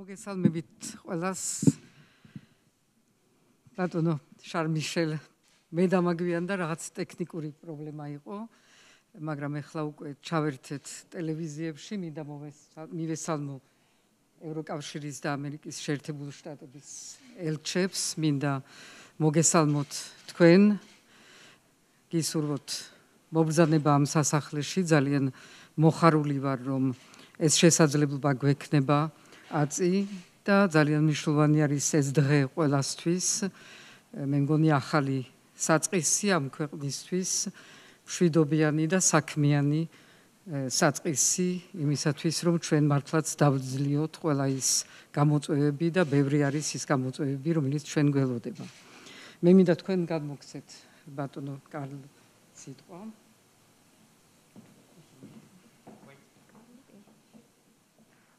მოგესალმებით ყველას. ბატონო შარმიშელ, მე დამაგვიანდა რაღაც ტექნიკური პრობლემა იყო, მაგრამ ეხლა უკვე ჩავერთეთ ტელევიზიებში, მინდა მივესალმო ევროკავშირის და ამერიკის შეერთებული შტატების ელჩებს, მინდა მოგესალმოთ თქვენ, გისურვოთ მობრძანება ამ სასახლეში, ძალიან მოხარული ვარ, რომ ეს შესაძლებლობა გვექნება აწი და ძალიან მნიშვნელოვანი არის ეს დღე ყველასთვის. მე მგონი ახალი საწყისი ამ ქვეყნისთვის, მშვიდობიანი და საქმიანი საწყისი იმისათვის, რომ ჩვენ მართლაც დავძლიოთ ყველა ის გამოწვევები და ბევრი არის ის გამოწვევები, რომელიც ჩვენ გველოდება. მე მინდა თქვენ გადმოგცეთ ბატონო კარლ სიტყვა.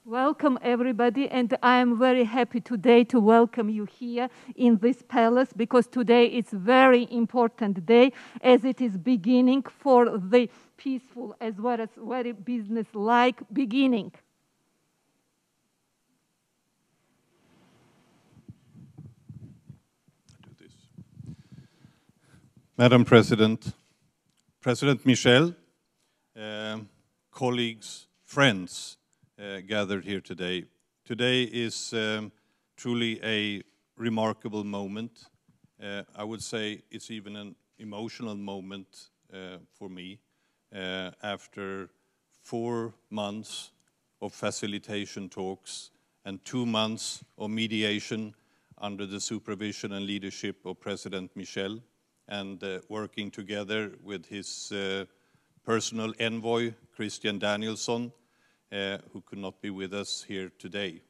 Welcome everybody, and I am very happy today to welcome you here in this palace, because today is a very important day as it is beginning for the peaceful as well as very business-like beginning. Madam President, President Michel, colleagues, friends, gathered here today. Today is truly a remarkable moment. I would say it's even an emotional moment for me after 4 months of facilitation talks and 2 months of mediation under the supervision and leadership of President Michel, and working together with his personal envoy, Christian Danielsson, who could not be with us here today.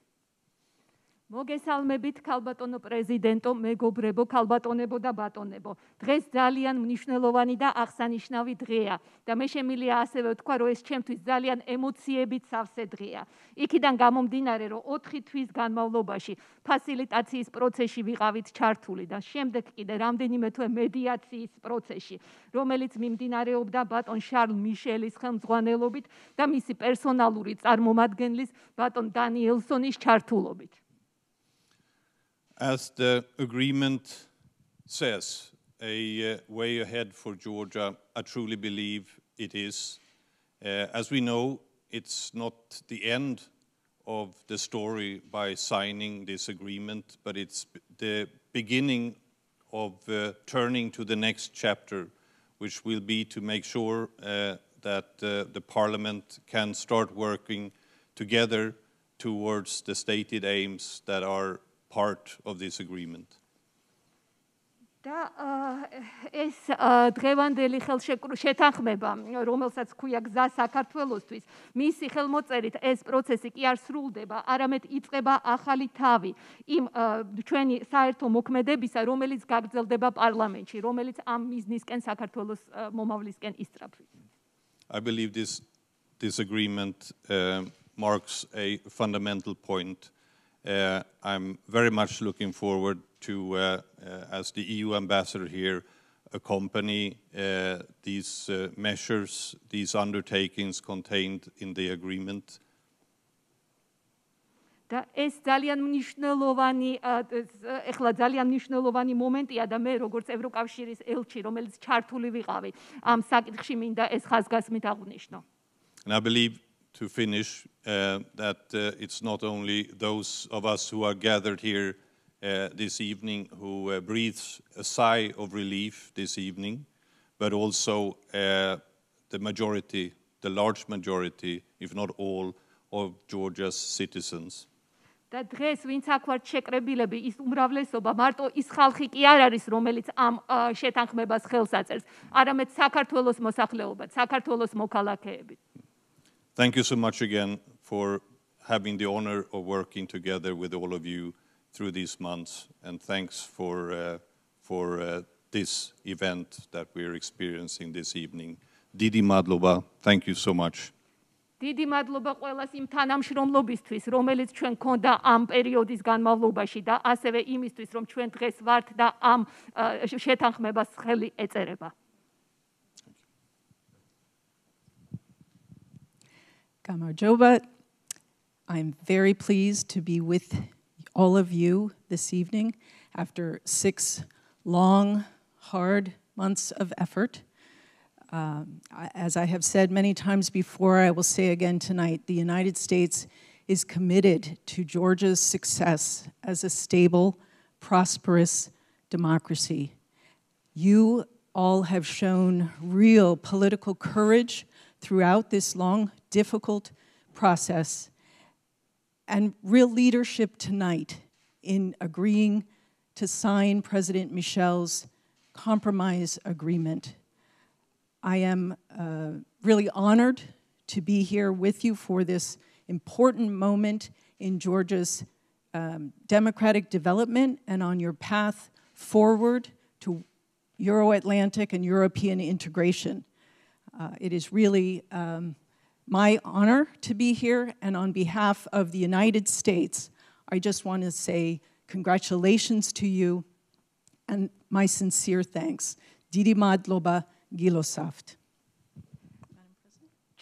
მოგესალმებით ქალბატონო პრეზიდენტო, მეგობრებო, ქალბატონებო და ბატონებო. დღეს ძალიან მნიშვნელოვანი და აღსანიშნავი დღეა და მე შემიძლია ასევე ვთქვა, რომ ეს ჩემთვის ძალიან ემოციებით სავსე დღეა. იქიდან გამომდინარე, რომ 4 თვის განმავლობაში ფასილიტაციის პროცესში ვიყავით ჩართული და შემდეგ კიდე რამდენიმე თვე მედიაციის პროცესში, რომელიც მიმდინარეობდა ბატონ შარლ მიშელის ხელმძღვანელობით და მისი პერსონალური წარმომადგენლის ბატონ დანიელსონის ჩართულობით. As the agreement says, a way ahead for Georgia, I truly believe it is. As we know, it's not the end of the story by signing this agreement, but it's the beginning of turning to the next chapter, which will be to make sure that the Parliament can start working together towards the stated aims that are part of this agreement. და ეს დღევანდელი შეთანხმება, რომელსაც ქვია გზა საქართველოსთვის, მისი ხელმოწერით ეს პროცესი კი არ სრულდება, არამედ იწყება ახალი თავი იმ ჩვენი საერთო მოქმედებისა, რომელიც გაგრძელდება პარლამენტში, რომელიც ამ მიზნისკენ საქართველოს მომავლისკენ ისწრაფვის. I believe this agreement marks a fundamental point. I'm very much looking forward to, as the EU ambassador here, accompany these measures, these undertakings contained in the agreement. და ეს ძალიან მნიშვნელოვანი მომენტია და მე როგორც ევროკავშირის ელჩი, რომელიც ჩართული ვიყავი ამ საკითხში, მინდა ეს ხაზგასმით აღვნიშნო. And I believe, to finish, that it's not only those of us who are gathered here this evening who breathes a sigh of relief this evening, but also the majority, the large majority, if not all, of Georgia's citizens. და დღეს ვინც აქ ვართ შეკრებილები, ის უმრავლესობა მარტო ის ხალხი კი არ არის, რომელიც ამ შეთანხმებას ხელს აწერს, არამედ საქართველოს მოსახლეობა, საქართველოს მოქალაქეები. Thank you so much again for having the honor of working together with all of you through these months, and thanks for this event that we're experiencing this evening. Didi Madloba, thank you so much. დიდი მადლობა ყველას იმ თანამშრომლობისთვის, რომელიც ჩვენ გქონდა ამ პერიოდის განმავლობაში და ასევე იმისთვის, რომ ჩვენ დღეს ვართ და ამ შეთანხმებას ხელი ეწერება. გამარჯობა. I'm very pleased to be with all of you this evening after 6 long, hard months of effort. As I have said many times before, I will say again tonight, the United States is committed to Georgia's success as a stable, prosperous democracy. You all have shown real political courage throughout this long, difficult process, and real leadership tonight in agreeing to sign President Michel's compromise agreement. I am really honored to be here with you for this important moment in Georgia's democratic development and on your path forward to Euro-Atlantic and European integration. It is really my honor to be here, and on behalf of the United States, I just want to say congratulations to you and my sincere thanks. Didi madloba gilosavt.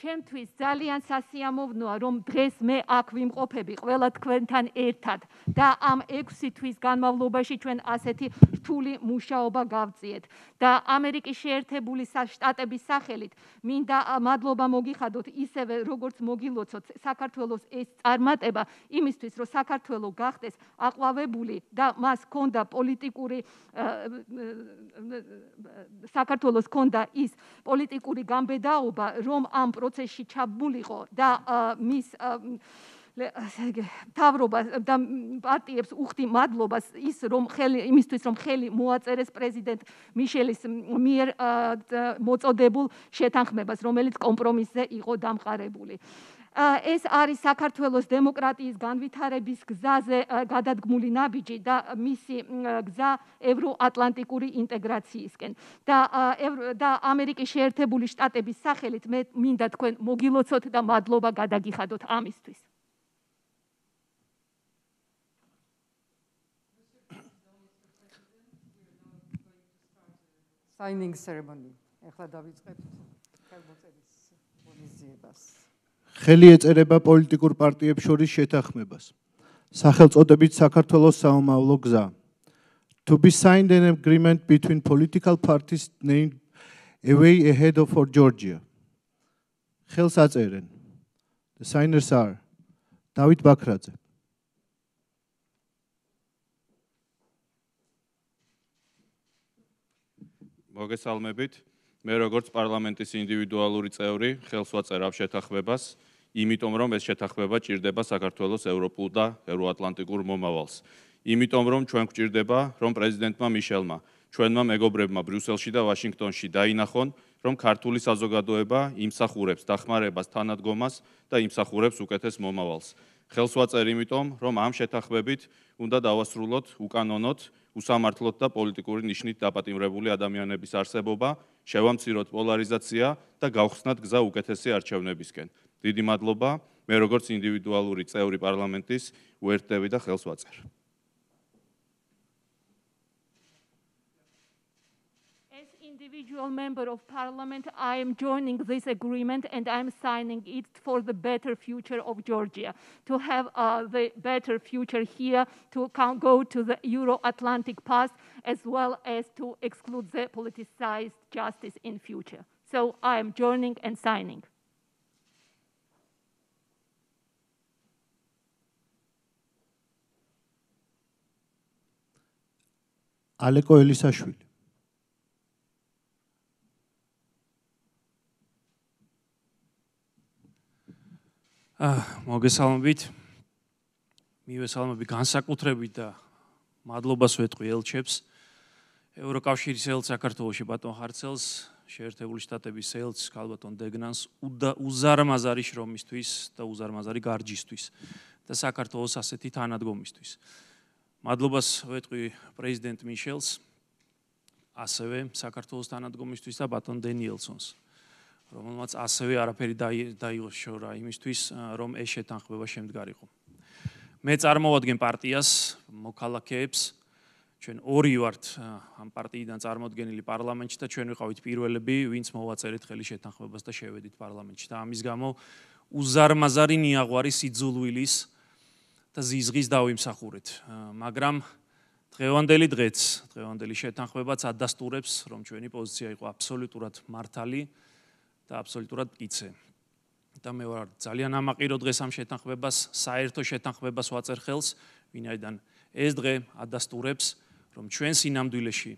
ჩემთვის ძალიან სასიამოვნოა, რომ დღეს მე აქ ვიმყოფები ყველა თქვენთან ერთად და ამ 6 თვის განმავლობაში ჩვენ ასეთი რთული მუშაობა გავწიეთ. და ამერიკის შეერთებული შტატების სახელით მინდა მადლობა მოგიხადოთ ისევე როგორც მოგილოცოთ საქართველოს ეს წარმატება იმისთვის, რომ საქართველო გახდეს აყვავებული და მას ჰქონდა პოლიტიკური საქართველოს ჰქონდა ის პოლიტიკური გამბედაობა, რომ ამ პროცესში ჩაბმულიყო და მის თავრობას და პარტიებს უხდი მადლობას იმისთვის რომ ხელი მოაწერეს პრეზიდენტ მიშელის მიერ მოწოდებულ შეთანხმებას, რომელიც კომპრომისზე იყო დამყარებული. ეს არის საქართველოს დემოკრატიის განვითარების გზაზე გადადგმული ნაბიჯი და მისი გზა ევროატლანტიკური ინტეგრაციისკენ. და ამერიკის შეერთებული შტატების სახელით მე მინდა თქვენ მოგილოცოთ და მადლობა გადაგიხადოთ ამისთვის. Signing ceremony. ეხლა დავიწყებთ ხელმოწერის ღონისძიებას. ხელი ეწერება პოლიტიკურ პარტიებს შორის შეთანხმებას. სახელწოდებით საქართველოს საომავლო გზა. To be signed an agreement between political parties named A Way Ahead for Georgia. ხელს აწერენ. The signers are დავით ბაქრაძე. მოგესალმებით. მე როგორც პარლამენტის ინდივიდუალური წევრი ხელს ვაწერ ამ შეთანხმებას, იმიტომ რომ ეს შეთანხმება ჭირდება საქართველოს ევროპულ და ევროატლანტიკურ მომავალს. იმიტომ რომ ჩვენ გვჭირდება, რომ პრეზიდენტმა მიშელმა, ჩვენმა მეგობრებმა ბრიუსელში და ვაშინგტონში დაინახონ, რომ ქართული საზოგადოება იმსახურებს დახმარებას, თანადგომას და იმსახურებს უკეთეს მომავალს. ხელს ვაწერ იმიტომ, რომ ამ შეთანხმებით უნდა დავასრულოთ უკანონოდ, უსამართლოდ და პოლიტიკური ნიშნით დაპატიმრებული ადამიანების არსებობა, შევამციროთ პოლარიზაცია და გავხსნათ გზა უკეთესი არჩევნებისკენ. დიდი მადლობა, მე როგორც ინდივიდუალური წევრი პარლამენტის უერთდები და ხელს ვაწერ. Individual member of parliament, I am joining this agreement and I am signing it for the better future of Georgia, to have the better future here, to go to the Euro-Atlantic path, as well as to exclude the politicized justice in future. So I am joining and signing. ალეკო ელისაშვილი. მოგესალმებით. მივესალმები განსაკუთრებით და მადლობას ვეთყვი ელჩებს, ევროკავშირის ელჩს საქართველოში ბატონ ხარცელს, შეერთებული შტატების ელჩს ქალბატონ დეგნანს უზარმაზარი შრომისთვის და უზარმაზარი გარჯისთვის და საქართველოს ასეთი თანადგომისთვის. მადლობას ვეთყვი პრეზიდენტ მიშელს, ასევე საქართველოს თანადგომისთვის და ბატონ დენიელსონს, რომელმაც ასევე არაფერი დაიშორა იმისთვის, რომ ეს შეთანხმება შემდგარიყო. მე წარმოვადგენ პარტიას, მოქალაქეებს, ჩვენ ორი ვართ ამ პარტიიდან წარმოდგენილი პარლამენტში და ჩვენ ვიყავით პირველები, ვინც მოვაწერეთ ხელი შეთანხმებას და შევედით პარლამენტში. და ამის გამო უზარმაზარი ნიაღვარი სიძულვილის და ზიზღის დავიმსახურეთ. მაგრამ დღევანდელი დღეც, დღევანდელი შეთანხმებაც ადასტურებს, რომ ჩვენი პოზიცია იყო აბსოლუტურად მართალი და აბსოლუტურად მტკიცე. და მე ვარ ძალიან ამაყირო დღეს ამ შეთანხმებას, საერთო შეთანხმებას ვაწერ ხელს, ვინაიდან ეს დღე ადასტურებს, რომ ჩვენ სინამდვილეში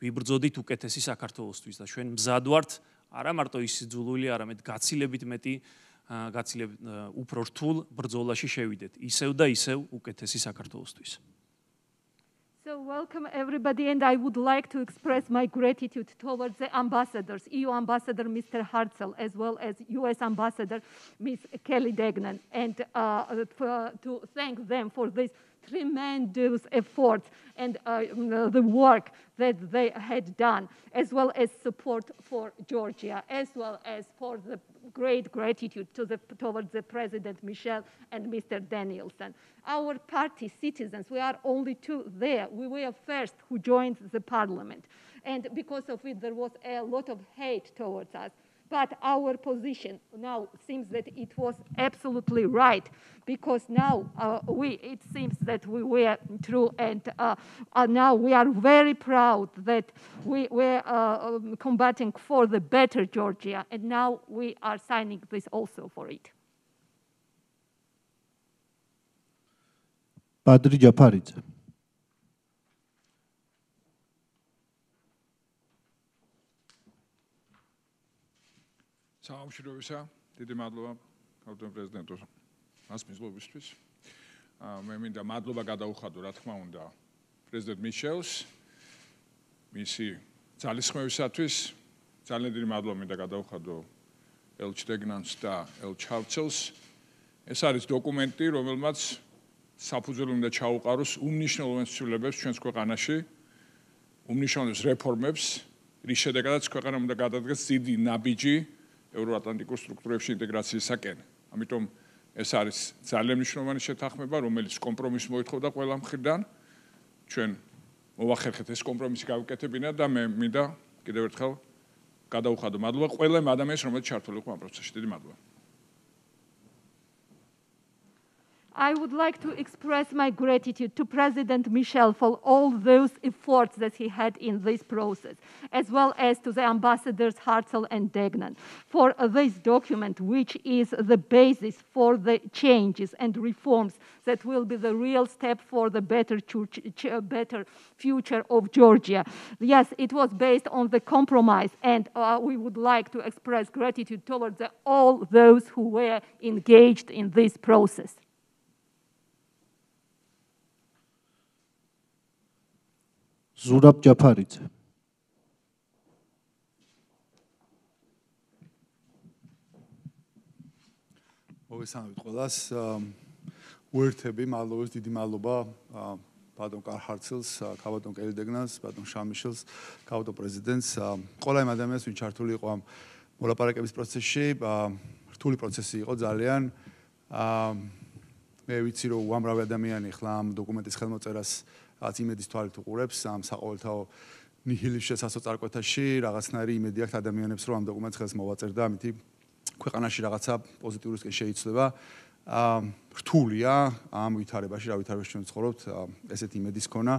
ვიბრძოდით უკეთესი საქართველოსთვის და ჩვენ მზად ვართ არა მარტო ის სიძულვილი, არამედ გაცილებით მეტი, გაცილებით უფრო რთულ ბრძოლაში შევიდეთ, ისევ და ისევ უკეთესი საქართველოსთვის. So welcome everybody, and I would like to express my gratitude towards the ambassadors, EU Ambassador Mr. Hartzell, as well as US Ambassador Ms. Kelly Degnan, and to thank them for this tremendous effort and the work that they had done, as well as support for Georgia, as well as for the great gratitude towards the President Michel and Mr. Danielson. Our party citizens, we are only two there. We were first who joined the parliament. And because of it, there was a lot of hate towards us. But our position now seems that it was absolutely right, because now it seems that we were true, and now we are very proud that we were combating for the better Georgia, and now we are signing this also for it. Padri Japaridze. Საამშროვისა, დიდი მადლობა ქართულ პრეზიდენტოს მასპინძლობისთვის. მე მინდა მადლობა გადაუხადო, რა თქმა უნდა, პრეზიდენტ მიშელს, მისი ძალისხმევისათვის. ძალიან დიდი მადლობა მინდა გადაუხადო ელჩ დეგნანს და ელჩ ჰარცელს. ეს არის დოკუმენტი, რომელმაც საფუძველი უნდა ჩაუყაროს უმნიშვნელოვანეს ცვლილებებს ჩვენს ქვეყანაში, უმნიშვნელოვანეს რეფორმებს, რის შედეგადაც ქვეყანა უნდა გადადგეს დიდი ნაბიჯი ევროატლანტიკურ სტრუქტურებში ინტეგრაციისაკენ. ამიტომ ეს არის ძალიან მნიშვნელოვანი შეთანხმება, რომელიც კომპრომისს მოითხოვდა ყველა მხრიდან. ჩვენ მოვახერხეთ ეს კომპრომისი გავუკეთებინა და მე მინდა კიდევ ერთხელ გადაუხადო მადლობა ყველა ადამიანს, რომელიც ჩართული იყო ამ პროცესში. დიდი მადლობა. I would like to express my gratitude to President Michel for all those efforts that he had in this process, as well as to the ambassadors Hartzell and Degnan for this document, which is the basis for the changes and reforms that will be the real step for the better future of Georgia. Yes, it was based on the compromise, and we would like to express gratitude towards all those who were engaged in this process. Zurab Japaridze. მოგესალმებით ყველას. უერთები, მადლობის დიდი მადლობა ბატონ კარჰარცელს, ბატონ კელი დეგნანს, ბატონ შამიშელს, ბატონ პრეზიდენტს, ყველა იმ ადამიანს, ვინც ჩართული იყო ამ მოლაპარაკების პროცესში. რთული პროცესი იყო ძალიან. მე ვიცი, რომ უამრავი ადამიანი ხლა ამ დოკუმენტის ხელმოწერას რაც იმედის თვალით უყურებს ამ საყოველთაო ნიჰილის შესაძლოწარკვეთაში, რაღაცნაირი იმედი აქვს ადამიანებს, რომ ამ დოკუმენტს ხელს მოვაწერდა, ამითი ქვეყანაში რაღაცა პოზიტიურისკენ შეიცვლება. რთულია ამ ვითარებაში, რა ვითარებაში ჩვენ ცხოვრობთ, ესეთი იმედის ქონა,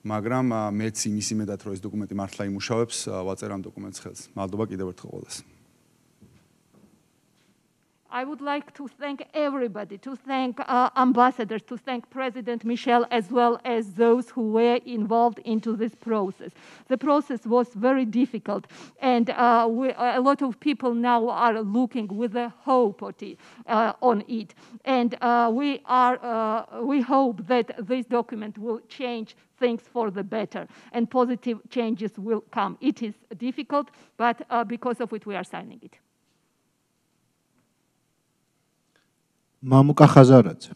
მაგრამ მეც იმის იმედად, რომ ეს დოკუმენტი მართლა იმუშავებს, ვაწერ ამ დოკუმენტს ხელს. მადლობა კიდევ ერთხელ ყველას. I would like to thank everybody, to thank ambassadors, to thank President Michel, as well as those who were involved into this process. The process was very difficult, and a lot of people now are looking with a hope on it. And we hope that this document will change things for the better, and positive changes will come. It is difficult, but because of it, we are signing it. Mamuka Khazaradze.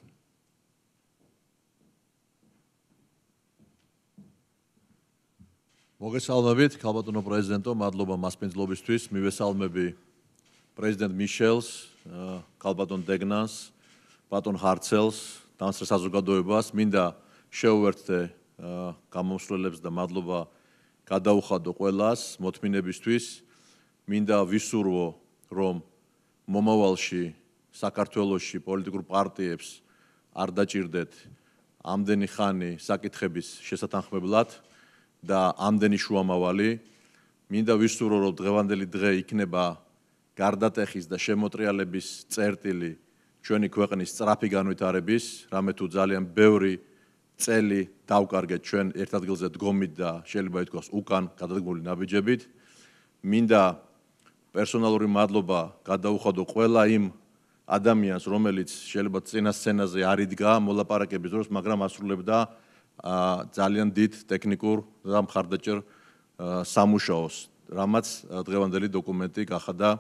მოგესალმებით, ქალბატონო პრეზიდენტო, მადლობა მასპინძლობისთვის. მივესალმები პრეზიდენტ მიშელს, ქალბატონ დეგნანს, ბატონ ჰარცელს, დამსწრე საზოგადოებას. მინდა შევუერთდე გამომსვლელებს და მადლობა გადაუხადო ყველას მოთმინებისთვის. მინდა ვისურვო, რომ მომავალში საქართველოში პოლიტიკურ პარტიებს არ დაჭირდეთ ამდენი ხანი საკითხების შესათანხმებლად და ამდენი შუამავალი. მინდა ვისურვო, რომ დღევანდელი დღე იქნება გარდატეხის და შემოტრიალების წერტილი ჩვენი ქვეყნის სწრაფი განვითარების, რამე თუ ძალიან ბევრი წელი დავკარგეთ ჩვენ ერთ ადგილზე დგომით და შეიძლება ითქვას უკან გადადგმული ნაბიჯებით. მინდა პერსონალური მადლობა გადაუხადო ყველა იმ ადამიანს, რომელიც შეიძლება წინა სცენაზე არ იდგა მოლაპარაკების დროს, მაგრამ ასრულებდა ძალიან დიდ ტექნიკურ და მხარდაჭერ სამუშაოს, რამაც დღევანდელი დოკუმენტი გახადა,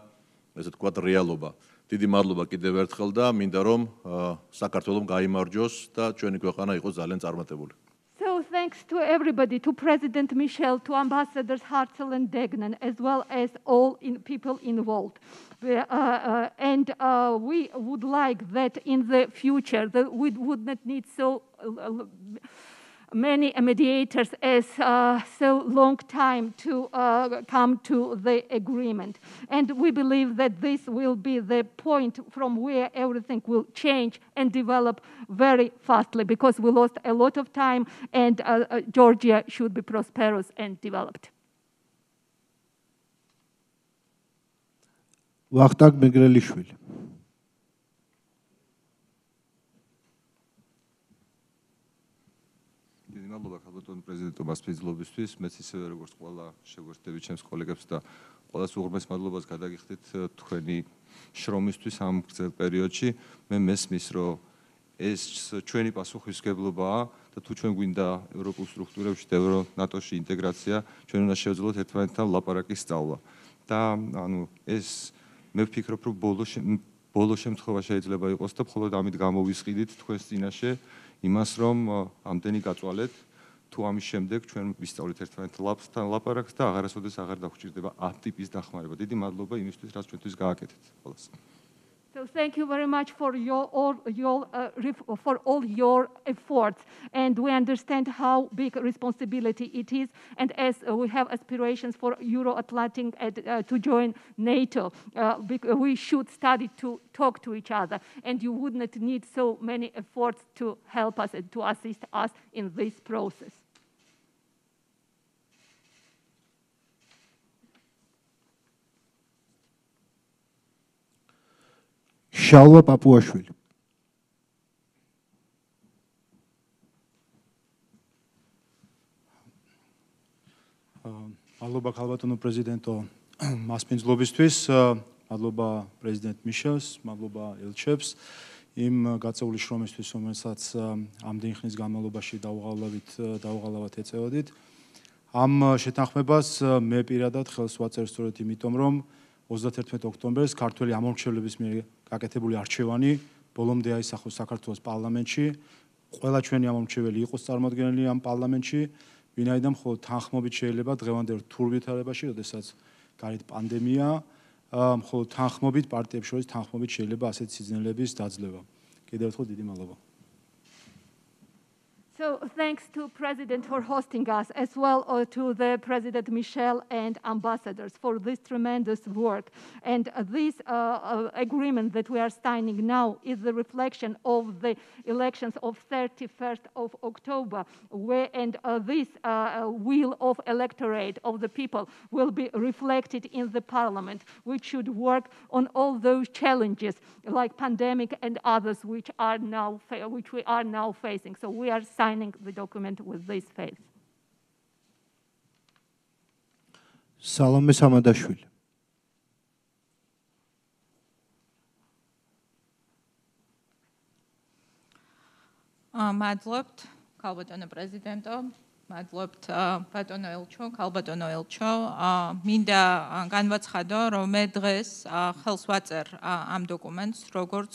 ესე ვთქვათ, რეალობა. დიდი მადლობა კიდევ ერთხელ და მინდა რომ საქართველოს გაიმარჯოს და ჩვენი ქვეყანა იყოს ძალიან წარმატებული. So thanks to everybody, to President Michel, to Ambassadors Hartzell and Degnan, as well as all people involved. And we would like that in the future, that we would not need so many mediators as so long time to come to the agreement. And we believe that this will be the point from where everything will change and develop very fastly, because we lost a lot of time, and Georgia should be prosperous and developed. ვახტანგ მეგრელიშვილი. მადლობა ქალბატონ პრეზიდენტობას ფიძლობისთვის, მეც ისევე როგორც ყველა შეგვერთდები ჩემს კოლეგებს და ყველას უღრმეს მადლობას გადაგიხდით თქვენი შრომისთვის ამ გრძელ პერიოდში. მე მესმის, რომ ეს ჩვენი პასუხისმგებლობაა და თუ ჩვენ გვინდა ევროპულ სტრუქტურებში და ნატოში ინტეგრაცია, ჩვენ უნდა შევძლოთ ერთმანეთთან ლაპარაკის სწავლა. და ანუ ეს მე ვფიქრობ, რომ ბოლო შემთხვევა შეიძლება იყოს და მხოლოდ ამით გამოვისყიდით თქვენს წინაშე იმას, რომ ამდენი გაწვალეთ, თუ ამის შემდეგ ჩვენ ვისწავლით ერთმანეთთან ლაპარაკს და აღარასოდეს აღარ დაგვჭირდება ამ ტიპის დახმარება. დიდი მადლობა იმისთვის, რაც ჩვენთვის გააკეთეთ ყველას. So thank you very much for all your efforts, and we understand how big a responsibility it is. And as we have aspirations for Euro-Atlantic to join NATO, we should study to talk to each other, and you would not need so many efforts to help us and to assist us in this process. შალვა პაპუაშვილი. მადლობა ქალბატონო პრეზიდენტო მასპინძლობისთვის, მადლობა პრეზიდენტ მიშელს, მადლობა ელჩებს იმ გაწეული შრომისთვის, რომელსაც ამდენი ხნის განმავლობაში დაუღალავად ეწეოდით. ამ შეთანხმებას მე პირადად ხელს ვაწერ სწორედ იმიტომ, რომ 31 ოქტომბერს ქართველი ამომრჩევლების მიერ გაკეთებული არჩევანი ბოლომდე აისახოს საქართველოს პარლამენტში. ყველა ჩვენი ამომრჩეველი იყოს წარმოდგენილი ამ პარლამენტში, ვინაიდან მხოლოდ თანხმობით შეიძლება დღევანდელ რთულ ვითარებაში, როდესაც გარეთ პანდემია, მხოლოდ თანხმობით პარტიებს შორის თანხმობით შეიძლება ასეთ სიძნელეების დაძლევა. კიდევ ერთხელ დიდი მადლობა. So thanks to President for hosting us, as well to the President Michel and ambassadors for this tremendous work. And this agreement that we are signing now is the reflection of the elections of 31st of October, and this will of electorate of the people will be reflected in the parliament, which should work on all those challenges like pandemic and others which we are now facing. So we are signing the document with this faith. Salome Samadashvili. Madlobt, ქალბატონო პრეზიდენტო, მადლობთ ბატონო ელჩო, ქალბატონო ელჩო. მინდა განვაცხადო, რომ მე დღეს ხელს ვაწერ ამ დოკუმენტს, როგორც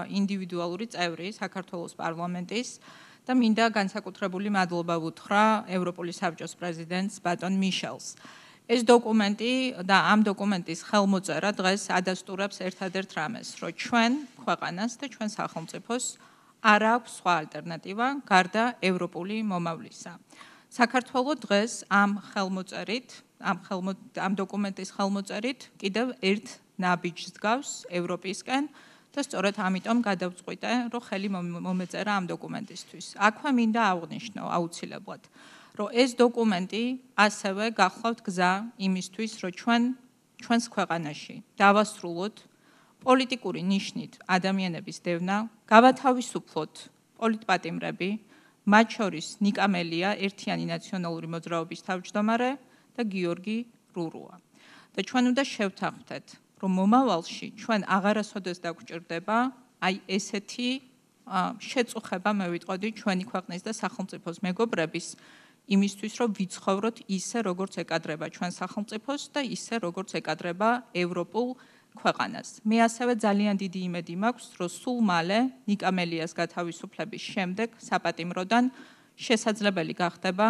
ინდივიდუალური წევრი საქართველოს პარლამენტის და მინდა განსაკუთრებული მადლობა ვუთხრა ევროპული საბჭოს პრეზიდენტს ბატონ მიშელს. ეს დოკუმენტი და ამ დოკუმენტის ხელმოწერა დღეს ადასტურებს ერთადერთ რამეს, რომ ჩვენ ქვეყანას და ჩვენ სახელმწიფოს არ აქვს სხვა ალტერნატივა გარდა ევროპული მომავლისა. საქართველოს დღეს ამ ხელმოწერით, ამ დოკუმენტის ხელმოწერით კიდევ ერთ ნაბიჯს დგავს ევროპისკენ და სწორედ ამიტომ გადავწყვიტე, რომ ხელი მომეწერა ამ დოკუმენტისთვის. აქვე მინდა აღვნიშნო აუცილებლად, რომ ეს დოკუმენტი ასევე გახლავთ გზა იმისთვის, რომ ჩვენს ქვეყანაში დავასრულოთ პოლიტიკური ნიშნით ადამიანების დევნა, გავათავისუფლოთ პოლიტპატიმრები, მათ შორის ნიკამელია, ერთიანი ნაციონალური მოძრაობის თავმჯდომარე და გიორგი რურუა. და ჩვენ უნდა შევთანხმდეთ, რომ მომავალში ჩვენ აღარასოდეს დაგვჭირდება აი ესეთი შეწუხება, მე ვიტყოდი, ჩვენი ქვეყნის და სახელმწიფოს მეგობრების იმისთვის, რომ ვიცხოვროთ ისე, როგორც ეკადრება ჩვენ სახელმწიფოს და ისე, როგორც ეკადრება ევროპულ ქვეყანას. მე ასევე ძალიან დიდი იმედი მაქვს, რომ სულ მალე ნიკამელიას გათავისუფლების შემდეგ საპატიმროდან შესაძლებელი გახდება,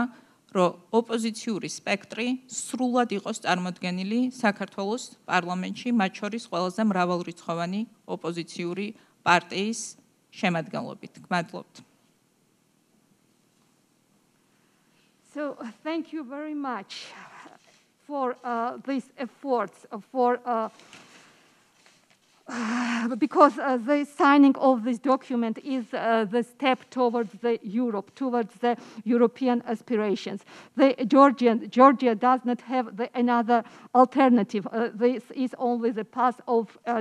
რომ ოპოზიციური სპექტრი სრულად იყოს წარმოდგენილი საქართველოს პარლამენტში, მათ შორის ყველაზე მრავალრიცხოვანი ოპოზიციური პარტიის შემადგენლობით. გმადლობთ. So thank you very much for these efforts, because the signing of this document is the step towards the Europe, towards the European aspirations. Georgia does not have another alternative. This is only the path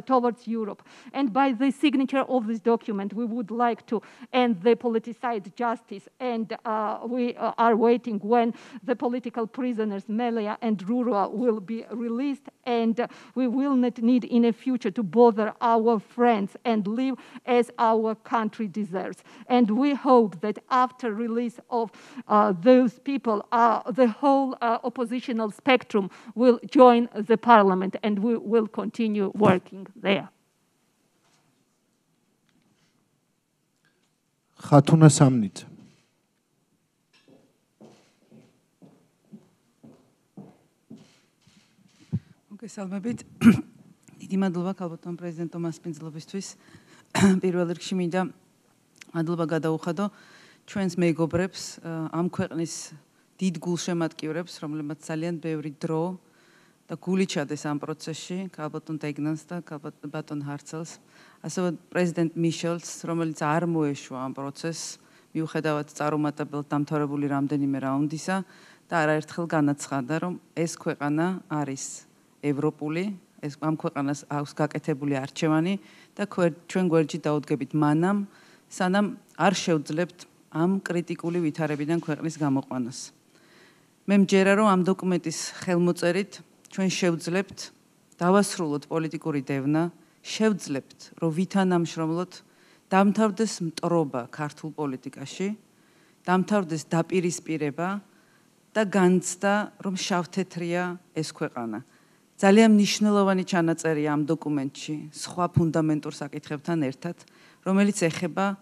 towards Europe. And by the signature of this document, we would like to end the politicized justice. And we are waiting when the political prisoners, Melia and Rurua, will be released. And we will not need in the future to bother our friends and live as our country deserves. And we hope that after release of those people, the whole oppositional spectrum will join the parliament and we will continue working there. Khatuna Samnit. მოგესალმებით. დიდი მადლობა ქალბატონ პრეზიდენტ მასპინძლობისთვის. პირველ რიგში მინდა მადლობა გადაუხადო ჩვენს მეგობრებს, ამ ქვეყნის დიდ გულშემატკივრებს, რომლებმაც ძალიან ბევრი დრო და გული ჩადეს ამ პროცესში, ქალბატონ დეგნანს და ქალბატონ ჰარცელს, ასევე პრეზიდენტ მიშელს, რომელიც არ მოეშვა ამ პროცესს, მიუხედავად წარუმატებელ დამთავრებული რამდენიმე რაუნდისა და არაერთხელ განაცხადა, რომ ეს ქვეყანა არის ევროპული, ეს ამ ქვეყანას აქვს გაკეთებული არჩევანი და ჩვენ გვერდში დაუდგებით მანამ, სანამ არ შევძლებთ ამ კრიტიკული ვითარებიდან ქვეყნის გამოყვანას. მე მჯერა, რომ ამ დოკუმენტის ხელმოწერით ჩვენ შევძლებთ დავასრულოთ პოლიტიკური დევნა, შევძლებთ, რომ ვითანამშრომლოთ, დამთავრდეს მტრობა ქართულ პოლიტიკაში, დამთავრდეს დაპირისპირება და განცდა, რომ შავთეთრია ეს ქვეყანა. ძალიან მნიშვნელოვანი ჩანაწერია ამ დოკუმენტში სხვა ფუნდამენტურ საკითხებთან ერთად, რომელიც ეხება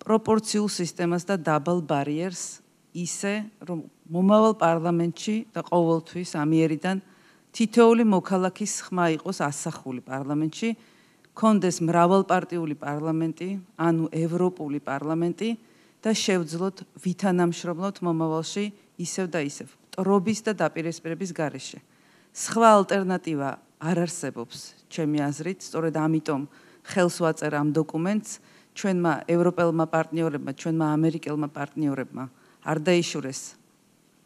პროპორციულ სისტემას და double barriers, ისე, რომ მომავალ პარლამენტში და ყოველთვის ამიერიდან თითოეული მოქალაქის ხმა იყოს ასახული პარლამენტში, კონდეს მრავალპარტიული პარლამენტი, ანუ ევროპული პარლამენტი და შევძლოთ ვითანამშრომლოთ მომავალში ისევ და ისევ, მტრობის და დაპირისპირების გარეშე. სხვა ალტერნატივა არ არსებობს, ჩემი აზრით, სწორედ ამიტომ ხელს ვაწერ ამ დოკუმენტს, ჩვენმა ევროპელმა პარტნიორებმა, ჩვენმა ამერიკელმა პარტნიორებმა არ დაიშურეს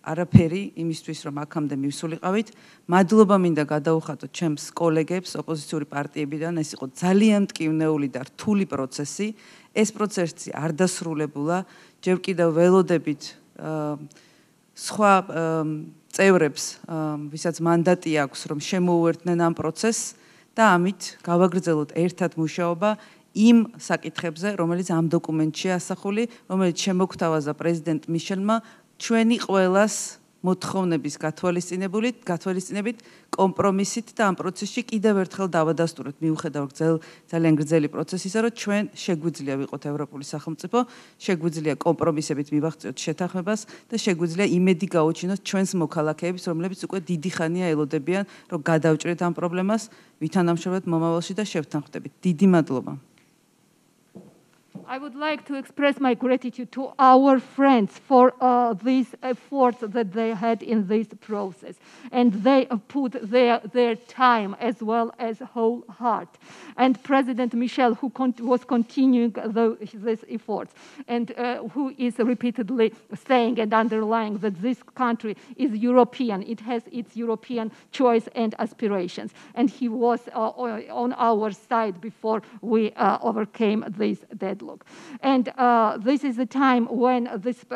არაფერი იმისთვის, რომ აქამდე მივსულიყავით. მადლობა მინდა გადაუხადოთ ჩემს კოლეგებს ოპოზიციური პარტიებიდან, ეს იყო ძალიან მტკივნეული და რთული პროცესი. ეს პროცესი არ დასრულებულა, ჯერ კიდევ ველოდებით სხვა წევრებს, ვისაც მანდატი აქვს, რომ შემოუერთდნენ ამ პროცესს და ამით გავაგრძელოთ ერთად მუშაობა იმ საკითხებზე, რომელიც ამ დოკუმენტშია ასახული, რომელიც შემოგთავაზა პრეზიდენტ მიშელმა ჩვენი ყველას მოთხოვნების გათვალისწინებით კომპრომისით და ამ პროცესში კიდევ ერთხელ დავადასტუროთ, მიუხედავად ძალიან გრძელი პროცესისა, რომ ჩვენ შეგვიძლია ვიყოთ ევროპული სახელმწიფო, შეგვიძლია კომპრომისებით მივაღწიოთ შეთანხმებას და შეგვიძლია იმედი გაუჩინოთ ჩვენს მოქალაქეებს, რომლებიც უკვე დიდი ხანია ელოდებიან, რომ გადავჭრეთ ამ პრობლემას, ვითანამშრომლოთ მომავალში და შევთანხმდებით. დიდი მადლობა. I would like to express my gratitude to our friends for these efforts that they had in this process. And they put their time as well as whole heart. And President Michel, who was continuing these efforts, and who is repeatedly saying and underlying that this country is European, it has its European choice and aspirations. And he was on our side before we overcame this deadlock. And this is the time when this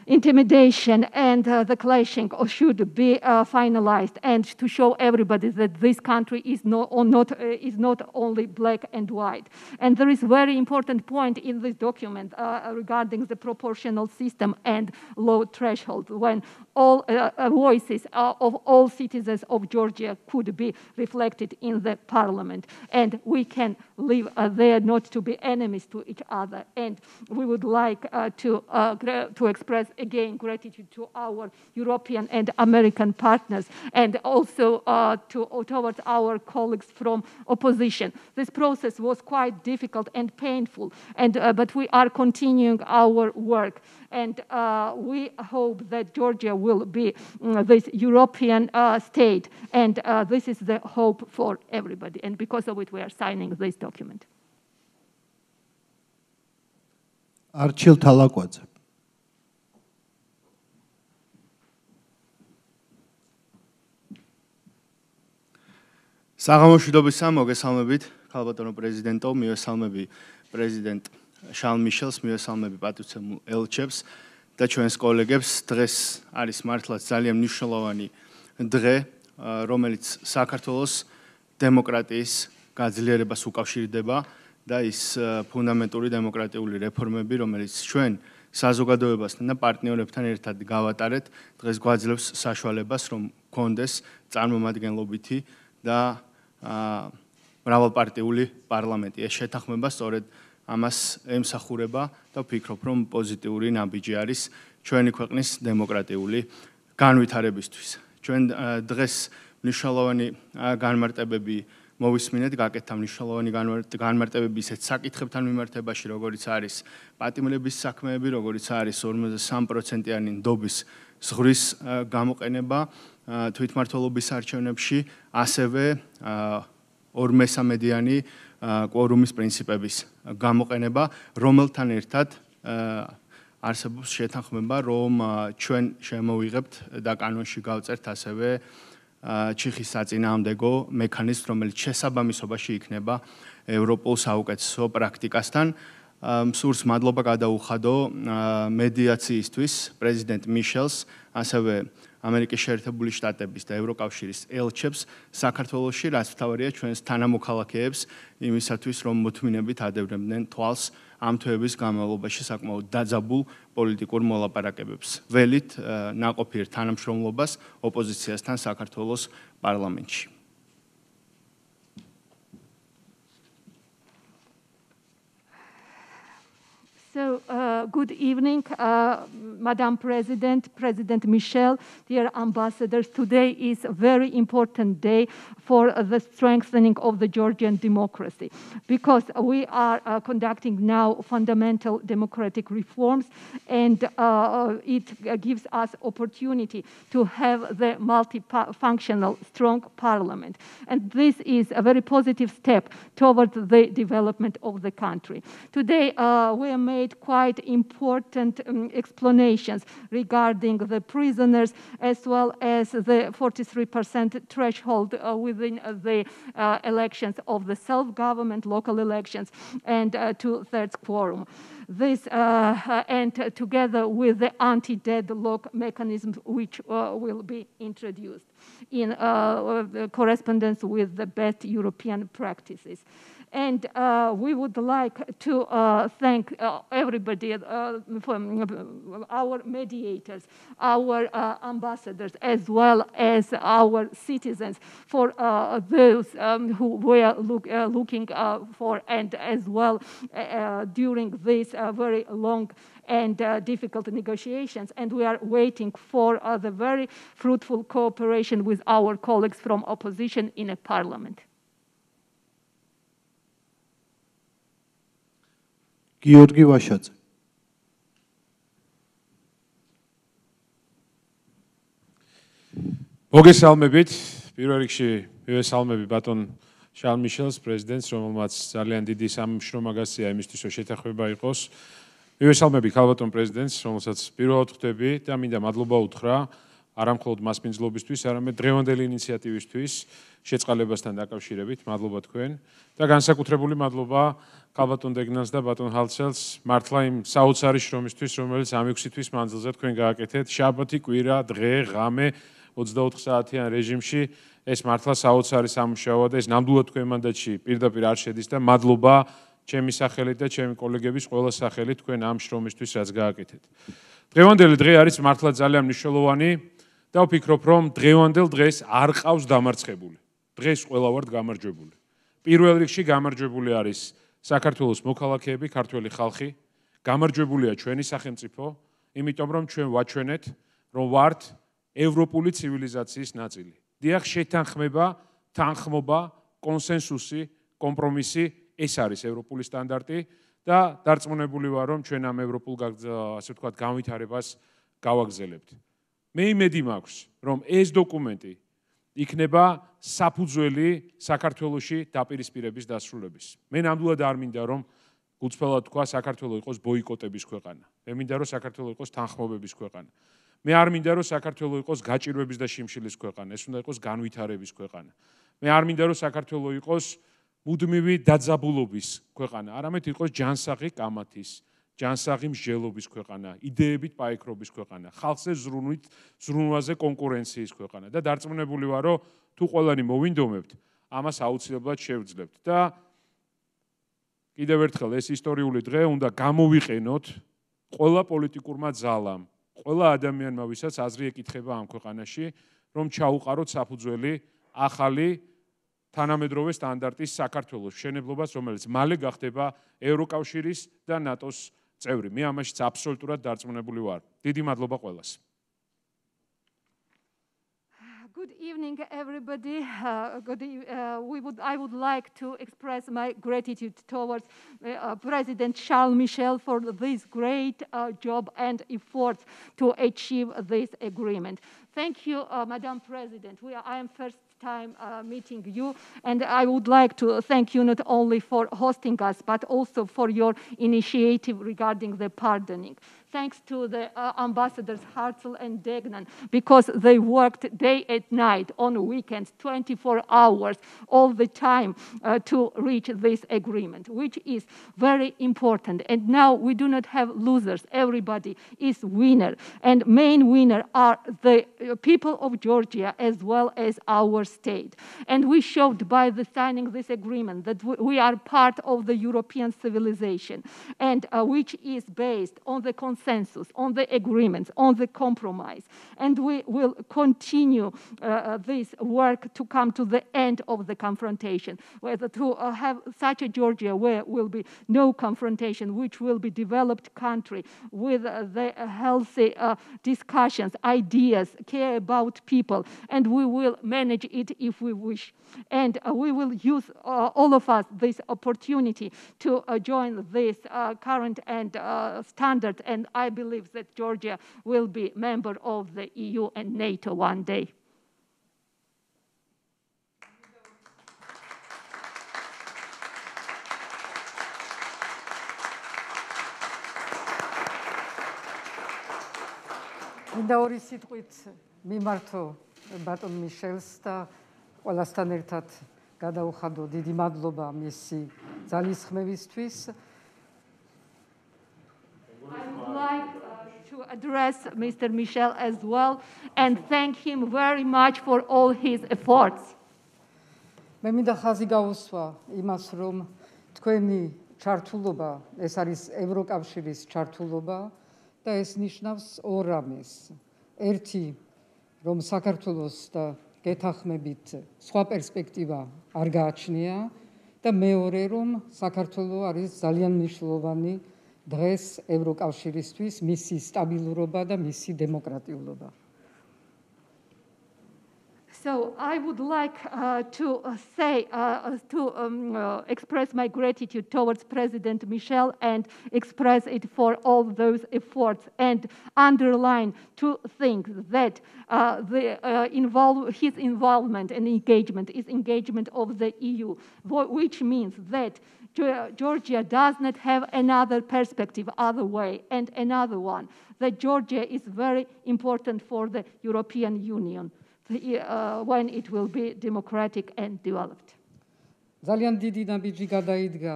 intimidation and the clashing should be finalized, and to show everybody that this country is not only black and white. And there is a very important point in this document regarding the proportional system and low threshold, when all voices of all citizens of Georgia could be reflected in the parliament. And we can live there not to be enemies to each other. And we would like to express again gratitude to our European and American partners, and also towards our colleagues from opposition. This process was quite difficult and painful, and but we are continuing our work, and we hope that Georgia will be this European state, and this is the hope for everybody, and because of it we are signing this document. Archil Talakwadze. საღამოშვიდობისა, მოგესალმებით, ქალბატონო პრეზიდენტო, მივესალმები პრეზიდენტ შარლ მიშელს, მივესალმები პატივცემულ ელჩებს და ჩვენს კოლეგებს. დღეს არის მართლაც ძალიან მნიშვნელოვანი დღე, რომელიც საქართველოს დემოკრატიის გაძლიერებას უკავშირდება და ის ფუნდამენტური დემოკრატიული რეფორმები, რომელიც ჩვენ საზოგადოებასთან და პარტნიორებთან ერთად გავატარეთ, დღეს გვაძლევს საშუალებას, რომ გქონდეს წარმომადგენლობითი და მრავალპარტიული პარლამენტი. ეს შეთანხმება სწორედ ამას ემსახურება და ვფიქრობ, რომ პოზიტიური ნაბიჯი არის ჩვენი ქვეყნის დემოკრატიული განვითარებისთვის. ჩვენ დღეს მნიშვნელოვანი განმარტებები მოვისმინეთ, გაკეთდა მნიშვნელოვანი განმარტებები ისეთ საკითხებთან მიმართებაში, როგორიც არის პატიმრების საქმეები, როგორიც არის 53%-იანი ნდობის ზღვრის გამოყენება თვითმმართველობის არჩევნებში, ასევე 2/3-იანი კვორუმის პრინციპების გამოყენება, რომელთან ერთად არსებობს შეთანხმება, რომ ჩვენ შემოვიღებთ და კანონში გავწერთ ასევე ჩიხის საწინააღმდეგო მექანიზმს, რომელიც შესაბამისობაში იქნება ევროპულ საუკეთესო პრაქტიკასთან. მსურს მადლობა გადაუხადო მედიაციისთვის პრეზიდენტ მიშელს, ასევე ამერიკის შეერთებული შტატების და ევროკავშირის ელჩებს საქართველოში, რაც მთავარია ჩვენს თანამოქალაქეებს იმისათვის, რომ მოთმინებით ადევნებდნენ თვალს ამ თვეების განმავლობაში საკმაოდ დაძაბულ პოლიტიკურ მოლაპარაკებებს. ველით ნაყოფიერ თანამშრომლობას ოპოზიციასთან საქართველოს პარლამენტში. So, good evening, Madam President, President Michel, dear ambassadors. Today is a very important day for the strengthening of the Georgian democracy, because we are conducting now fundamental democratic reforms, and it gives us opportunity to have the multifunctional, strong parliament. And this is a very positive step towards the development of the country. Today, we are made quite important explanations regarding the prisoners, as well as the 43% threshold within the elections of the self-government, local elections, and 2/3 quorum. This and together with the anti-deadlock mechanisms which will be introduced in correspondence with the best European practices. And we would like to thank everybody, our mediators, our ambassadors, as well as our citizens, for those who were looking for, and as well during these very long and difficult negotiations. And we are waiting for the very fruitful cooperation with our colleagues from opposition in a parliament. გიორგი ვაშაძე. მოგესალმებით. პირველ რიგში მივესალმები ბატონ შარლ მიშელს, პრეზიდენტს, რომელმაც ძალიან დიდი სამშრომო გასწია იმისთვის, რომ შეთანხმება იყოს. მივესალმები ქალბატონ პრეზიდენტს, რომელსაც პირველად ხვდები და მინდა მადლობა უთხრა არა მხოლოდ მასპინძლობისთვის, არამედ დღევანდელი ინიციატივისთვის შეწყალებასთან დაკავშირებით. მადლობა თქვენ და განსაკუთრებული მადლობა ქალბატონ დეგნანს და ბატონ ჰალცელს მართლა იმ საოცარი შრომისთვის, რომელიც ამ 6 თვის მანძილზე თქვენ გააკეთეთ. შაბათი, კვირა, დღე, ღამე 24 საათიან რეჟიმში ეს მართლა საოცარი სამუშაოა და ეს ნამდვილად თქვენ მანდატში პირდაპირ არ შედის და მადლობა ჩემი სახელით და ჩემი კოლეგების ყველა სახელით თქვენ ამ შრომისთვის რაც გააკეთეთ. დღევანდელი დღე არის მართლა ძალიან მნიშვნელოვანი და ვფიქრობ რომ დღევანდელ დღეს არ ყავს დამარცხებული. დღეს ყველა ვართ გამარჯვებული. პირველ რიგში გამარჯვებული არის საქართველოს მოქალაქეები, ქართველი ხალხი, გამარჯვებულია ჩვენი სახელმწიფო, იმიტომ რომ ჩვენ ვაჩვენეთ რომ ვართ ევროპული ცივილიზაციის ნაწილი. დიახ, შეთანხმება, თანხმობა, კონსენსუსი, კომპრომისი, ეს არის ევროპული სტანდარტი და დარწმუნებული ვარ, რომ ჩვენ ამ ევროპულ ასე ვთქვათ განვითარებას გავაგზავნებთ. მე იმედი მაქვს, რომ ეს დოკუმენტი იქნება საფუძველი საქართველოში დაპირისპირების დასრულების. მე ნამდვილად არ მინდა, რომ გულწრფელად თქვა საქართველო იყოს ბოიკოტების ქვეყანა. მე მინდა, რომ საქართველო იყოს თანხმობების ქვეყანა. მე არ მინდა რომ საქართველო იყოს გაჭირვების და შიმშილის ქვეყანა, ეს უნდა იყოს განვითარების ქვეყანა. მე არ მინდა რომ საქართველო იყოს მუდმივი დაძაბულობის ქვეყანა, არამედ იყოს ჯანსაღი კამათის, ჯანსაღი მსჯელობის ქვეყანა, იდეებით პაიქრობის ქვეყანა, ხალხზე ზრუნვაზე კონკურენციის ქვეყანა და დარწმუნებული ვარ, რომ თუ ყველანი მოვინდომებთ, ამას აუცილებლად შევძლებთ და კიდევ ერთხელ ეს ისტორიული დღე უნდა გამოვიყენოთ ყველა პოლიტიკურმა ძალამ, ყველა ადამიანმა, ვისაც აზრი ეკითხება ამ ქვეყანაში, რომ ჩაუყაროთ საფუძველი ახალი თანამედროვე სტანდარტის საქართველოს მშენებლობას, რომელიც მალე გახდება ევროკავშირის და ნატოს წევრი. მე ამაშიც აბსოლუტურად დარწმუნებული ვარ. დიდი მადლობა ყველას. Good evening, everybody. I would like to express my gratitude towards President Charles Michel for this great job and efforts to achieve this agreement. Thank you, Madam President. I am first time meeting you, and I would like to thank you not only for hosting us, but also for your initiative regarding the pardoning. Thanks to the ambassadors Hartzell and Degnan, because they worked day and night on weekends, 24 hours, all the time to reach this agreement, which is very important. And now we do not have losers. Everybody is winner. And main winner are the people of Georgia as well as our state. And we showed by the signing this agreement that we are part of the European civilization, and which is based on the consensus, on the agreements, on the compromise. And we will continue this work to come to the end of the confrontation, whether to have such a Georgia where will be no confrontation, which will be developed country with the healthy discussions, ideas, care about people, and we will manage it if we wish. And we will use all of us this opportunity to join this current and standard, and I believe that Georgia will be member of the EU and NATO one day. მინდა ორი სიტყვით მიმართო ბატონ მიშელს და ყველასთან ერთად გადაუხადო დიდი მადლობა მისი ძალისხმევისთვის. I would like to address Mr. Michel as well and thank him very much for all his efforts. მე მინდა ხაზი გაუსვა იმას, რომ თქვენი ჩართულობა, ეს არის ევროკავშირის ჩართულობა და ეს ნიშნავს ორ რამეს. ერთი, რომ საქართველოს და გეთანხმებით სხვა პერსპექტივა არ გააჩნია და მეორე, რომ საქართველო არის ძალიან მნიშვნელოვანი დღეს ევროკავშირისთვის, მისი სტაბილურობა და მისი დემოკრატიულობა. So I would like to express my gratitude towards President Michel and express it for all those efforts and underline two things, that his involvement and engagement is engagement of the EU, which means that Georgia does not have another perspective, other way, and another one, that Georgia is very important for the European Union when it will be democratic and developed. ძალიან დიდი ნაბიჯი გადაიდგა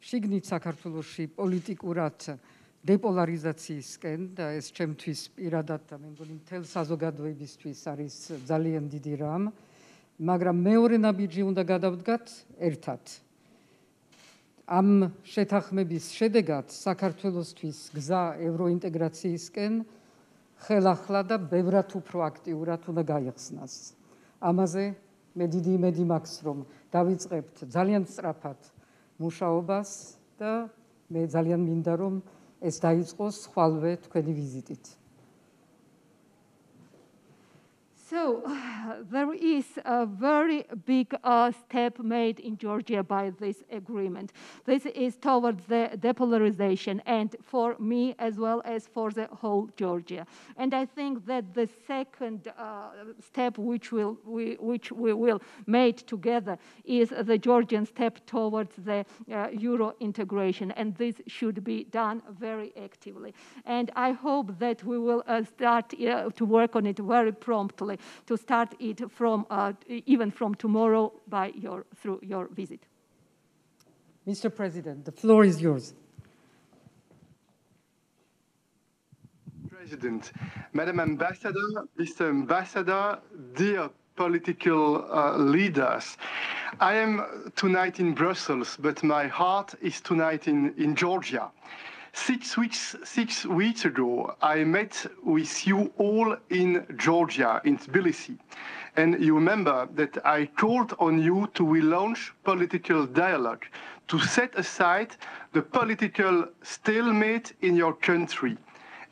შიგნით საქართველოში პოლიტიკურად დეპოლარიზაციისკენ და ეს ჩემთვის პირადად და მე მგონი მთელ საზოგადოებისთვის არის ძალიან დიდი რამ, მაგრამ მეორე ნაბიჯი უნდა გადავდგათ ერთად. ამ შეთანხმების შედეგად საქართველოსთვის გზა ევროინტეგრაციისკენ ხელახლა და ბევრად უფრო აქტიურად უნდა გაიხსნას. ამაზე მე დიდი იმედი მაქვს, რომ დავიწყებთ ძალიან სწრაფად მუშაობას და მე ძალიან მინდა, რომ ეს დაიწყოს ხვალვე თქვენი ვიზიტით. So there is a very big step made in Georgia by this agreement. This is towards the depolarization, and for me as well as for the whole Georgia. And I think that the second step which we will make together is the Georgian step towards the Euro integration, and this should be done very actively. And I hope that we will start to work on it very promptly, to start it from even from tomorrow through your visit. Mr. President, the floor is yours. President, Madam Ambassador, Mr. Ambassador, dear political leaders, I am tonight in Brussels, but my heart is tonight in Georgia. 6 weeks ago, I met with you all in Georgia, in Tbilisi. And you remember that I called on you to relaunch political dialogue, to set aside the political stalemate in your country.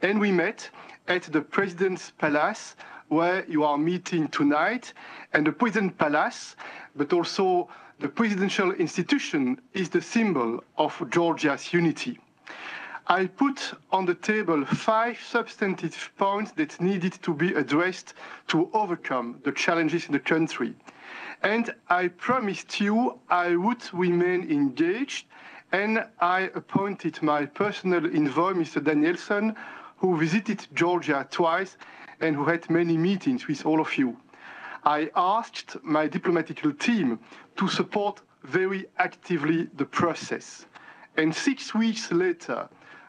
And we met at the President's Palace, where you are meeting tonight. And the President's Palace, but also the presidential institution, is the symbol of Georgia's unity. I put on the table 5 substantive points that needed to be addressed to overcome the challenges in the country. And I promised you I would remain engaged, and I appointed my personal envoy, Mr. Danielson, who visited Georgia twice and who had many meetings with all of you. I asked my diplomatic team to support very actively the process. And 6 weeks later,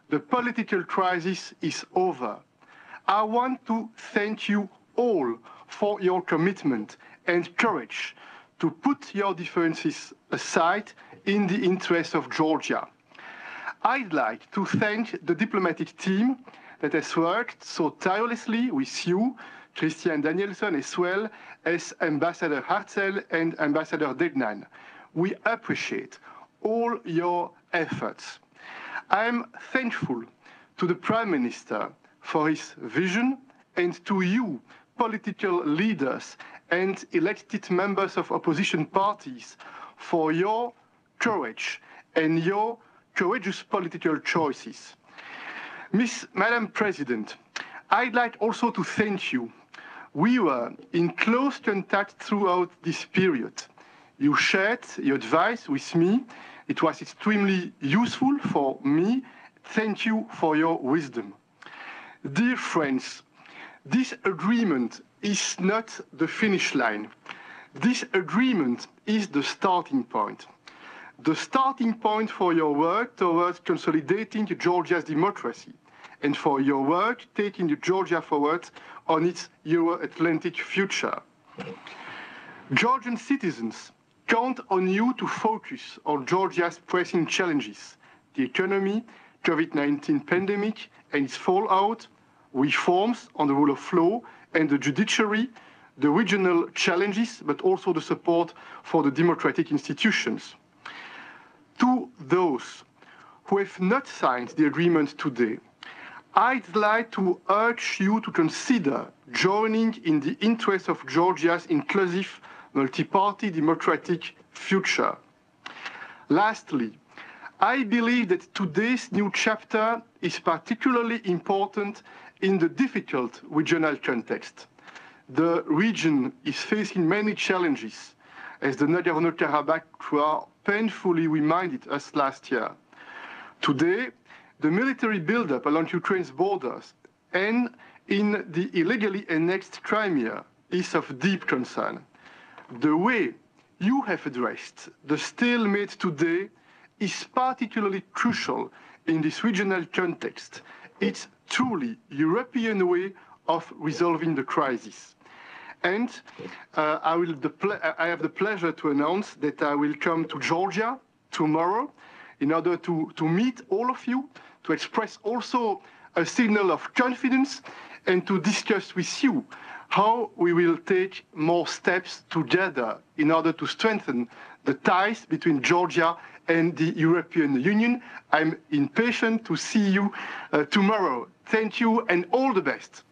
the political crisis is over. I want to thank you all for your commitment and courage to put your differences aside in the interest of Georgia. I'd like to thank the diplomatic team that has worked so tirelessly with you, Christian Danielson, as well as Ambassador Hartzell and Ambassador Degnan. We appreciate all your efforts. I am thankful to the Prime Minister for his vision, and to you, political leaders and elected members of opposition parties, for your courage and your courageous political choices. Madam President, I'd like also to thank you. We were in close contact throughout this period. You shared your advice with me. It was extremely useful for me. Thank you for your wisdom. Dear friends, this agreement is not the finish line. This agreement is the starting point. The starting point for your work towards consolidating Georgia's democracy and for your work taking Georgia forward on its Euro-Atlantic future. Georgian citizens count on you to focus on Georgia's pressing challenges: the economy, COVID-19 pandemic and its fallout, reforms on the rule of law and the judiciary, the regional challenges, but also the support for the democratic institutions. To those who have not signed the agreement today, I'd like to urge you to consider joining in the interest of Georgia's inclusive, multi-party democratic future. Lastly, I believe that today's new chapter is particularly important in the difficult regional context. The region is facing many challenges, as the Nagorno-Karabakh war painfully reminded us last year. Today, the military buildup along Ukraine's borders and in the illegally annexed Crimea is of deep concern. The way you have addressed the stalemate today is particularly crucial in this regional context. It's truly European way of resolving the crisis. And I have the pleasure to announce that I will come to Georgia tomorrow in order to meet all of you, to express also a signal of confidence and to discuss with you how we will take more steps together in order to strengthen the ties between Georgia and the European Union. I'm impatient to see you tomorrow. Thank you and all the best.